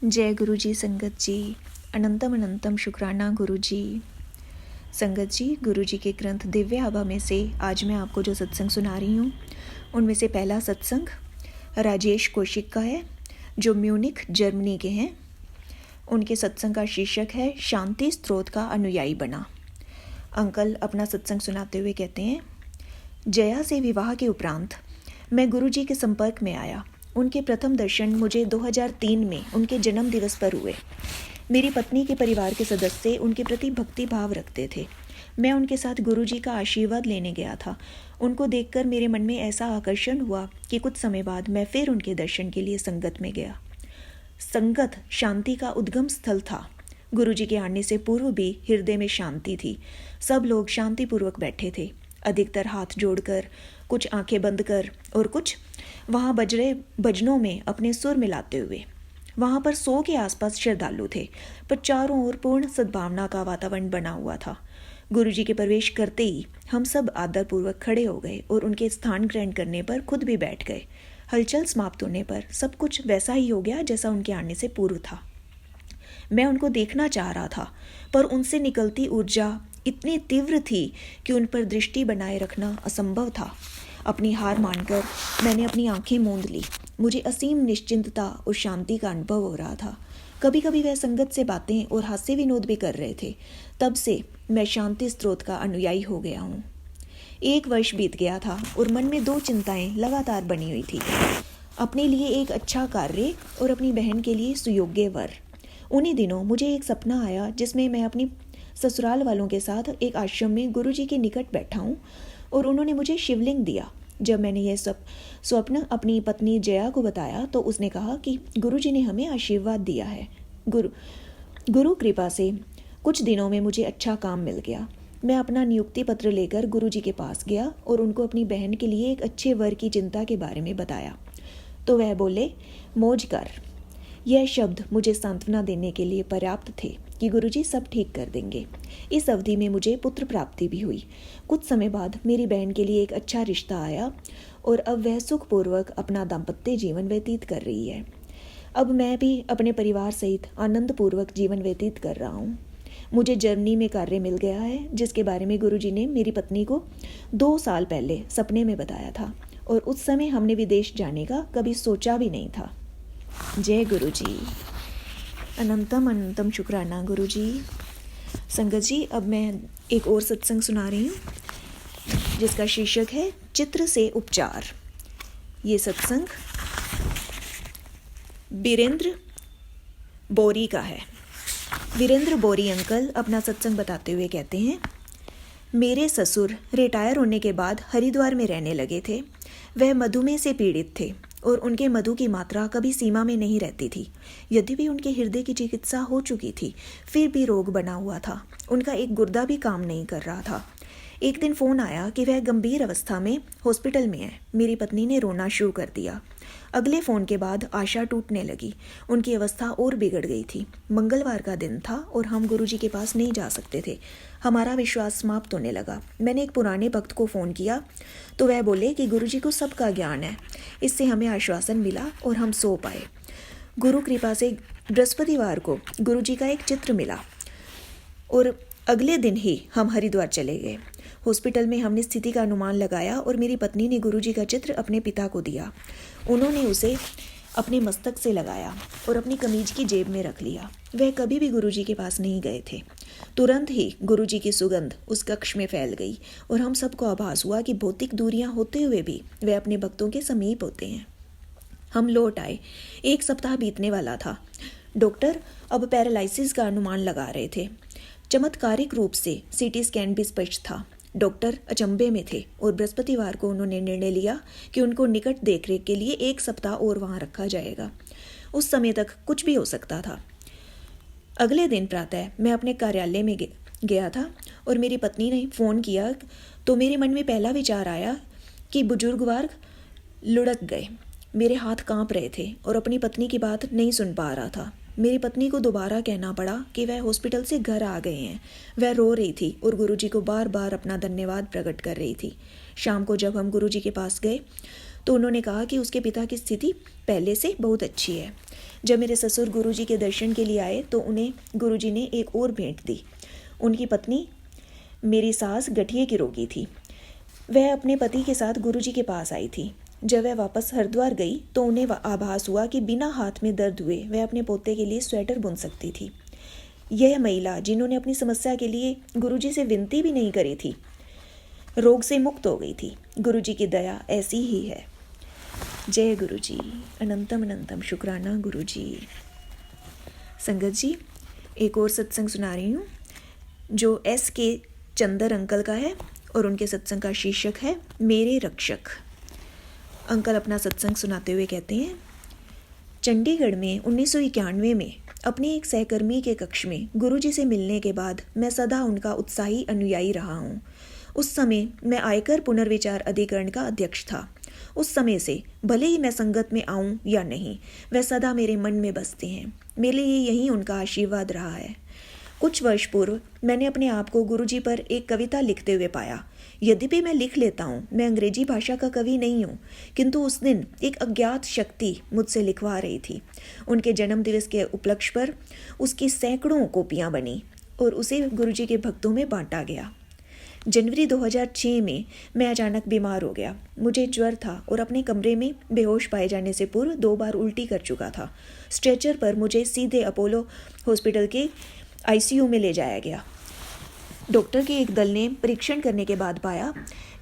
जय गुरु जी। संगत जी, अनंतम अनंतम शुक्राना गुरु जी। संगत जी, गुरु जी के ग्रंथ दिव्य आभा में से आज मैं आपको जो सत्संग सुना रही हूँ उनमें से पहला सत्संग राजेश कौशिक का है, जो म्यूनिक जर्मनी के हैं। उनके सत्संग का शीर्षक है शांति स्त्रोत का अनुयायी बना। अंकल अपना सत्संग सुनाते हुए कहते हैं, जया से विवाह के उपरांत मैं गुरु जी के संपर्क में आया। उनके प्रथम दर्शन मुझे 2003 में उनके जन्म दिवस पर हुए। मेरी पत्नी के परिवार के सदस्य उनके प्रति भक्ति भाव रखते थे। मैं उनके साथ गुरु जी का आशीर्वाद लेने गया था। उनको देखकर मेरे मन में ऐसा आकर्षण हुआ कि कुछ समय बाद मैं फिर उनके दर्शन के लिए संगत में गया। संगत शांति का उद्गम स्थल था। गुरु जी के आने से पूर्व भी हृदय में शांति थी। सब लोग शांतिपूर्वक बैठे थे, अधिकतर हाथ जोड़कर, कुछ आंखें बंद कर और कुछ वहाँ बज रहे भजनों में अपने सुर मिलाते हुए। वहाँ पर 100 के आसपास श्रद्धालु थे, पर चारों ओर पूर्ण सद्भावना का वातावरण बना हुआ था। गुरु जी के प्रवेश करते ही हम सब आदरपूर्वक खड़े हो गए और उनके स्थान ग्रहण करने पर खुद भी बैठ गए। हलचल समाप्त होने पर सब कुछ वैसा ही हो गया जैसा उनके आने से पूर्व था। मैं उनको देखना चाह रहा था, पर उनसे निकलती ऊर्जा इतनी तीव्र थी कि उन पर दृष्टि बनाए रखना असंभव था। अपनी हार मानकर मैंने अपनी आंखें मूंद ली। मुझे असीम निश्चिंतता और शांति का अनुभव हो रहा था। कभी कभी वह संगत से बातें और हास्य विनोद भी कर रहे थे। तब से मैं शांति स्त्रोत का अनुयायी हो गया हूँ। 1 वर्ष बीत गया था और मन में 2 चिंताएं लगातार बनी हुई थी, अपने लिए एक अच्छा कार्य और अपनी बहन के लिए सुयोग्य वर। उन्हीं दिनों मुझे एक सपना आया जिसमें मैं अपनी ससुराल वालों के साथ एक आश्रम में गुरु जी के निकट बैठा हूँ और उन्होंने मुझे शिवलिंग दिया। जब मैंने यह सब स्वप्न अपनी पत्नी जया को बताया तो उसने कहा कि गुरु जी ने हमें आशीर्वाद दिया है। गुरु कृपा से कुछ दिनों में मुझे अच्छा काम मिल गया। मैं अपना नियुक्ति पत्र लेकर गुरु जी के पास गया और उनको अपनी बहन के लिए एक अच्छे वर की चिंता के बारे में बताया। तो वह बोले, मौज कर। यह शब्द मुझे सांत्वना देने के लिए पर्याप्त थे कि गुरुजी सब ठीक कर देंगे। इस अवधि में मुझे पुत्र प्राप्ति भी हुई। कुछ समय बाद मेरी बहन के लिए एक अच्छा रिश्ता आया और अब वह सुखपूर्वक अपना दाम्पत्य जीवन व्यतीत कर रही है। अब मैं भी अपने परिवार सहित आनंदपूर्वक जीवन व्यतीत कर रहा हूँ। मुझे जर्मनी में कार्य मिल गया है, जिसके बारे में गुरुजी ने मेरी पत्नी को 2 साल पहले सपने में बताया था और उस समय हमने विदेश जाने का कभी सोचा भी नहीं था। जय गुरु जी। अनंतम अनंतम शुक्राना गुरु जी। संगत जी, अब मैं एक और सत्संग सुना रही हूँ जिसका शीर्षक है चित्र से उपचार। ये सत्संग वीरेंद्र बोरी का है। वीरेंद्र बोरी अंकल अपना सत्संग बताते हुए कहते हैं, मेरे ससुर रिटायर होने के बाद हरिद्वार में रहने लगे थे। वह मधुमेह से पीड़ित थे और उनके मधु की मात्रा कभी सीमा में नहीं रहती थी। यद्यपि उनके हृदय की चिकित्सा हो चुकी थी, फिर भी रोग बना हुआ था। उनका एक गुर्दा भी काम नहीं कर रहा था। एक दिन फ़ोन आया कि वह गंभीर अवस्था में हॉस्पिटल में है। मेरी पत्नी ने रोना शुरू कर दिया। अगले फ़ोन के बाद आशा टूटने लगी। उनकी अवस्था और बिगड़ गई थी। मंगलवार का दिन था और हम गुरुजी के पास नहीं जा सकते थे। हमारा विश्वास समाप्त होने लगा। मैंने एक पुराने भक्त को फ़ोन किया तो वह बोले कि गुरुजी को सबका ज्ञान है। इससे हमें आश्वासन मिला और हम सो पाए। गुरु कृपा से बृहस्पतिवार को गुरुजी का एक चित्र मिला और अगले दिन ही हम हरिद्वार चले गए। हॉस्पिटल में हमने स्थिति का अनुमान लगाया और मेरी पत्नी ने गुरुजी का चित्र अपने पिता को दिया। उन्होंने उसे अपने मस्तक से लगाया और अपनी कमीज की जेब में रख लिया। वह कभी भी गुरुजी के पास नहीं गए थे। तुरंत ही गुरुजी की सुगंध उस कक्ष में फैल गई और हम सबको आभास हुआ कि भौतिक दूरियां होते हुए भी वे अपने भक्तों के समीप होते हैं। हम लौट आए। 1 सप्ताह बीतने वाला था। डॉक्टर अब पैरालिसिस का अनुमान लगा रहे थे। चमत्कारिक रूप से सीटी स्कैन भी स्पष्ट था। डॉक्टर अचंभे में थे और बृहस्पतिवार को उन्होंने निर्णय लिया कि उनको निकट देखरेख के लिए 1 सप्ताह और वहां रखा जाएगा। उस समय तक कुछ भी हो सकता था। अगले दिन प्रातः मैं अपने कार्यालय में गया था और मेरी पत्नी ने फ़ोन किया तो मेरे मन में पहला विचार आया कि बुजुर्गवार लुढ़क गए। मेरे हाथ कांप रहे थे और अपनी पत्नी की बात नहीं सुन पा रहा था। मेरी पत्नी को दोबारा कहना पड़ा कि वह हॉस्पिटल से घर आ गए हैं। वह रो रही थी और गुरुजी को बार बार अपना धन्यवाद प्रकट कर रही थी। शाम को जब हम गुरुजी के पास गए तो उन्होंने कहा कि उसके पिता की स्थिति पहले से बहुत अच्छी है। जब मेरे ससुर गुरुजी के दर्शन के लिए आए तो उन्हें गुरुजी ने एक और भेंट दी। उनकी पत्नी मेरी सास गठिए की रोगी थी। वह अपने पति के साथ गुरुजी के पास आई थी। जब वह वापस हरिद्वार गई तो उन्हें आभास हुआ कि बिना हाथ में दर्द हुए वह अपने पोते के लिए स्वेटर बुन सकती थी। यह महिला, जिन्होंने अपनी समस्या के लिए गुरुजी से विनती भी नहीं करी थी, रोग से मुक्त हो गई थी। गुरुजी की दया ऐसी ही है। जय गुरुजी, अनंतम अनंतम शुक्राना गुरुजी। संगत जी, एक और सत्संग सुना रही हूँ जो S.K. चंदर अंकल का है और उनके सत्संग का शीर्षक है मेरे रक्षक। अंकल अपना सत्संग सुनाते हुए कहते हैं, चंडीगढ़ में 1991 में अपने एक सहकर्मी के कक्ष में गुरुजी से मिलने के बाद मैं सदा उनका उत्साही अनुयायी रहा हूँ। उस समय मैं आयकर पुनर्विचार अधिकरण का अध्यक्ष था। उस समय से भले ही मैं संगत में आऊँ या नहीं, वह सदा मेरे मन में बसते हैं। मेरे लिए यही उनका आशीर्वाद रहा है। कुछ वर्ष पूर्व मैंने अपने आप को गुरुजी पर एक कविता लिखते हुए पाया। यद्यपि मैं लिख लेता हूँ, मैं अंग्रेजी भाषा का कवि नहीं हूँ, किंतु उस दिन एक अज्ञात शक्ति मुझसे लिखवा रही थी। उनके जन्मदिवस के उपलक्ष्य पर उसकी सैकड़ों कॉपियाँ बनी और उसे गुरुजी के भक्तों में बांटा गया। जनवरी 2006 में मैं अचानक बीमार हो गया। मुझे ज्वर था और अपने कमरे में बेहोश पाए जाने से पूर्व 2 बार उल्टी कर चुका था। स्ट्रेचर पर मुझे सीधे अपोलो हॉस्पिटल के ICU में ले जाया गया। डॉक्टर के एक दल ने परीक्षण करने के बाद पाया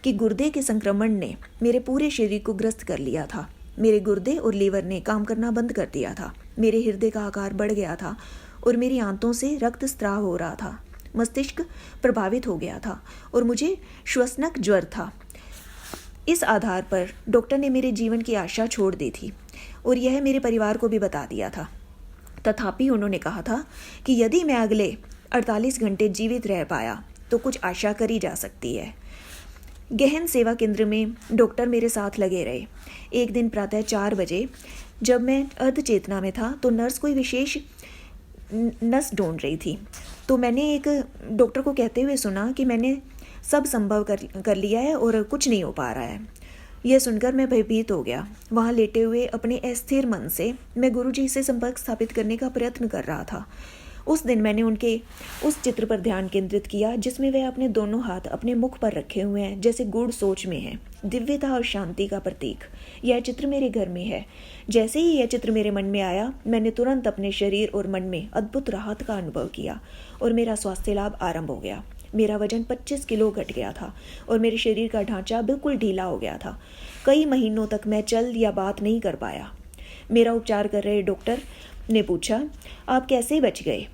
कि गुर्दे के संक्रमण ने मेरे पूरे शरीर को ग्रस्त कर लिया था। मेरे गुर्दे और लीवर ने काम करना बंद कर दिया था। मेरे हृदय का आकार बढ़ गया था और मेरी आंतों से रक्तस्राव हो रहा था। मस्तिष्क प्रभावित हो गया था और मुझे श्वसनक ज्वर था। इस आधार पर डॉक्टर ने मेरे जीवन की आशा छोड़ दी थी और यह मेरे परिवार को भी बता दिया था। तथापि उन्होंने कहा था कि यदि मैं अगले 48 घंटे जीवित रह पाया तो कुछ आशा करी जा सकती है। गहन सेवा केंद्र में डॉक्टर मेरे साथ लगे रहे। एक दिन प्रातः 4 बजे जब मैं अर्धचेतना में था तो नर्स कोई विशेष नस ढूंढ रही थी। तो मैंने एक डॉक्टर को कहते हुए सुना कि मैंने सब संभव कर लिया है और कुछ नहीं हो पा रहा है। यह सुनकर मैं भयभीत हो गया। वहाँ लेटे हुए अपने अस्थिर मन से मैं गुरुजी से संपर्क स्थापित करने का प्रयत्न कर रहा था। उस दिन मैंने उनके उस चित्र पर ध्यान केंद्रित किया जिसमें वे अपने दोनों हाथ अपने मुख पर रखे हुए हैं, जैसे गूढ़ सोच में हैं, दिव्यता और शांति का प्रतीक। यह चित्र मेरे घर में है। जैसे ही यह चित्र मेरे मन में आया, मैंने तुरंत अपने शरीर और मन में अद्भुत राहत का अनुभव किया और मेरा स्वास्थ्य लाभ आरंभ हो गया। मेरा वजन 25 किलो घट गया था और मेरे शरीर का ढांचा बिल्कुल ढीला हो गया था। कई महीनों तक मैं चल या बात नहीं कर पाया। मेरा उपचार कर रहे डॉक्टर ने पूछा, आप कैसे बच गए?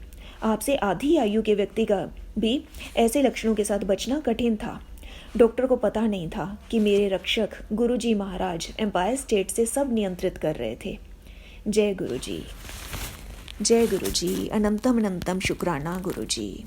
आपसे आधी आयु के व्यक्ति का भी ऐसे लक्षणों के साथ बचना कठिन था। डॉक्टर को पता नहीं था कि मेरे रक्षक गुरुजी महाराज एम्पायर स्टेट से सब नियंत्रित कर रहे थे। जय गुरुजी, जय गुरुजी, अनंतम अनंतम शुक्राना गुरुजी।